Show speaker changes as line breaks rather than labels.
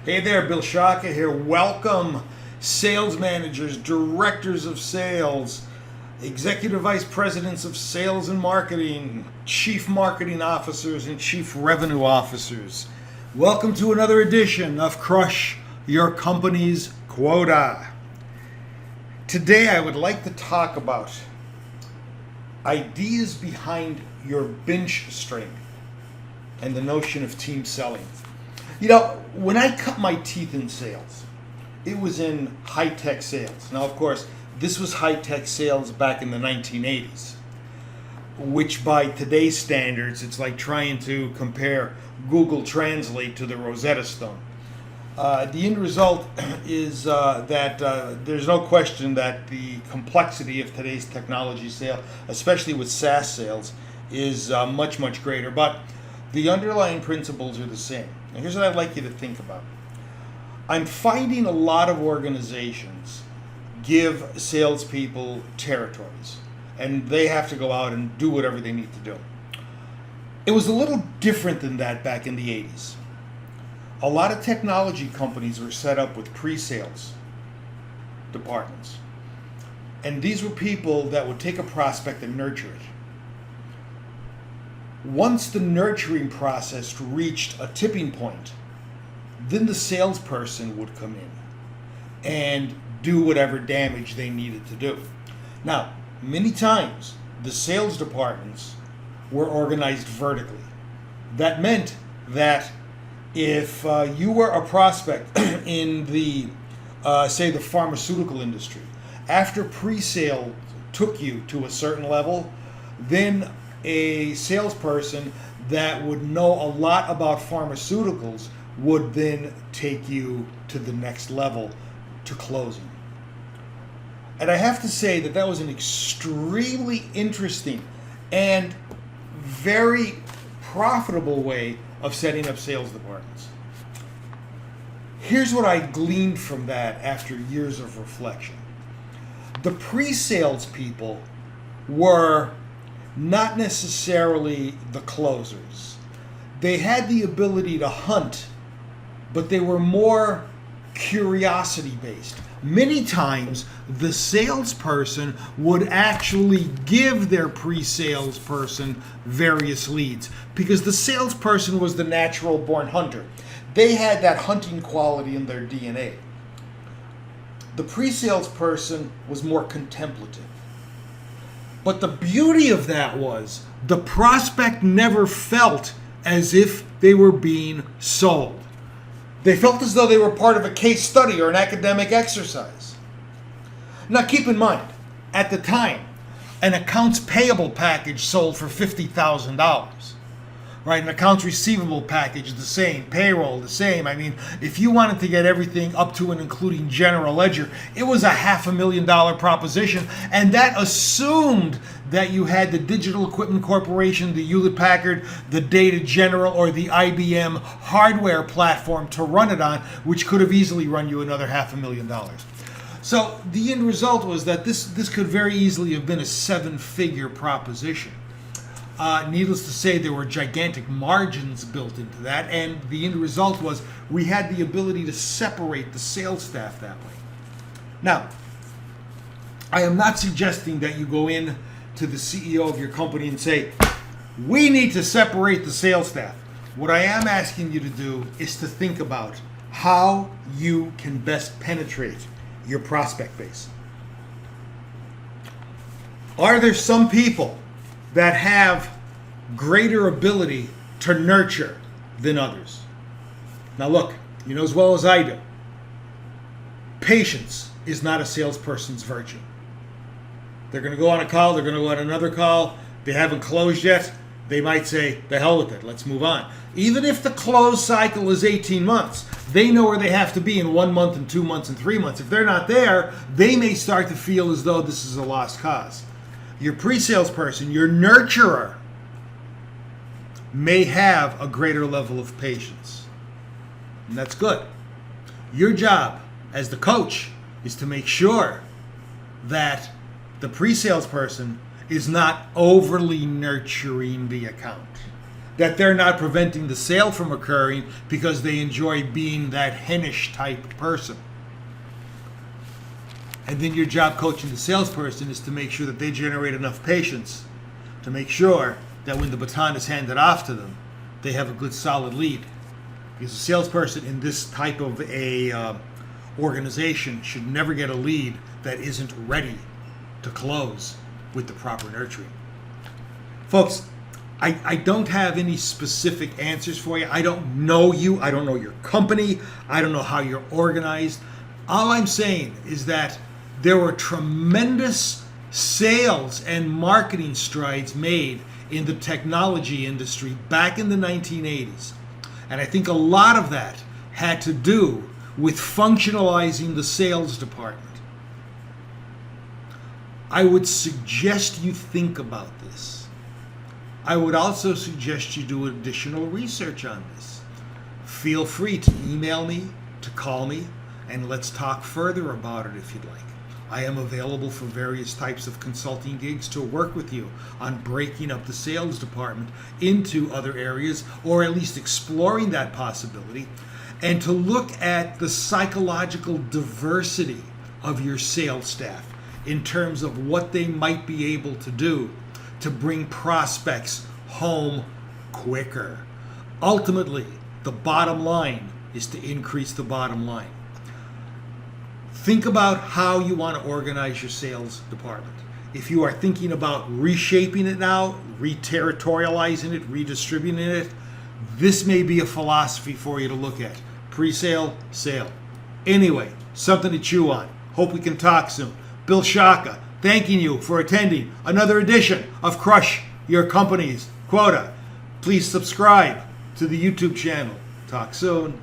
Hey there, Bill Shaka here. Welcome, sales managers, directors of sales, executive vice presidents of sales and marketing, chief marketing officers, and chief revenue officers. Welcome to another edition of Crush Your Company's Quota. Today I would like to talk about ideas behind your bench strength and the notion of team selling. You know, when I cut my teeth in sales, it was in high-tech sales. Now, of course, this was high-tech sales back in the 1980s, which by today's standards, it's like trying to compare Google Translate to the Rosetta Stone. The end result is that there's no question that the complexity of today's technology sale, especially with SaaS sales, is much, much greater. But the underlying principles are the same. And here's what I'd like you to think about. I'm finding a lot of organizations give salespeople territories, and they have to go out and do whatever they need to do. It was a little different than that back in the 80s. A lot of technology companies were set up with pre-sales departments. And these were people that would take a prospect and nurture it. Once the nurturing process reached a tipping point, then the salesperson would come in and do whatever damage they needed to do. Now, many times the sales departments were organized vertically. That meant that if you were a prospect in the, say, the pharmaceutical industry, after pre-sale took you to a certain level, then a salesperson that would know a lot about pharmaceuticals would then take you to the next level to closing. And I have to say that that was an extremely interesting and very profitable way of setting up sales departments. Here's what I gleaned from that after years of reflection. The pre-sales people were not necessarily the closers. They had the ability to hunt, but they were more curiosity based. Many times the salesperson would actually give their pre-sales person various leads because the salesperson was the natural born hunter. They had that hunting quality in their DNA. The pre-sales person was more contemplative. But the beauty of that was the prospect never felt as if they were being sold. They felt as though they were part of a case study or an academic exercise. Now keep in mind, at the time, an accounts payable package sold for $50,000. Right, an accounts receivable package, the same. Payroll, the same. I mean, if you wanted to get everything up to and including general ledger, it was a $500,000 proposition. And that assumed that you had the Digital Equipment Corporation, the Hewlett-Packard, the Data General, or the IBM hardware platform to run it on, which could have easily run you another $500,000. So the end result was that this could very easily have been a seven-figure proposition. Needless to say, there were gigantic margins built into that, and the end result was we had the ability to separate the sales staff that way. Now, I am not suggesting that you go in to the CEO of your company and say, we need to separate the sales staff. What I am asking you to do is to think about how you can best penetrate your prospect base. Are there some people that have greater ability to nurture than others? Now look, you know as well as I do, patience is not a salesperson's virtue. They're going to go on a call, they're going to go on another call, they haven't closed yet, they might say, the hell with it, let's move on. Even if the close cycle is 18 months, they know where they have to be in 1 month and 2 months and 3 months. If they're not there, they may start to feel as though this is a lost cause. Your pre-sales person, your nurturer, may have a greater level of patience. And that's good. Your job as the coach is to make sure that the pre-sales person is not overly nurturing the account. that they're not preventing the sale from occurring because they enjoy being that hennish type person. And then your job coaching the salesperson is to make sure that they generate enough patience to make sure that when the baton is handed off to them, they have a good solid lead. Because a salesperson in this type of a organization should never get a lead that isn't ready to close with the proper nurturing. Folks, I don't have any specific answers for you. I don't know you. I don't know your company. I don't know how you're organized. All I'm saying is that there were tremendous sales and marketing strides made in the technology industry back in the 1980s. And I think a lot of that had to do with functionalizing the sales department. I would suggest you think about this. I would also suggest you do additional research on this. Feel free to email me, to call me, and let's talk further about it if you'd like. I am available for various types of consulting gigs to work with you on breaking up the sales department into other areas, or at least exploring that possibility, and to look at the psychological diversity of your sales staff in terms of what they might be able to do to bring prospects home quicker. Ultimately, the bottom line is to increase the bottom line. Think about how you want to organize your sales department. If you are thinking about reshaping it now, re-territorializing it, redistributing it, this may be a philosophy for you to look at. Pre-sale, sale. Anyway, something to chew on. Hope we can talk soon. Bill Shaka, thanking you for attending another edition of Crush Your Company's Quota. Please subscribe to the YouTube channel. Talk soon.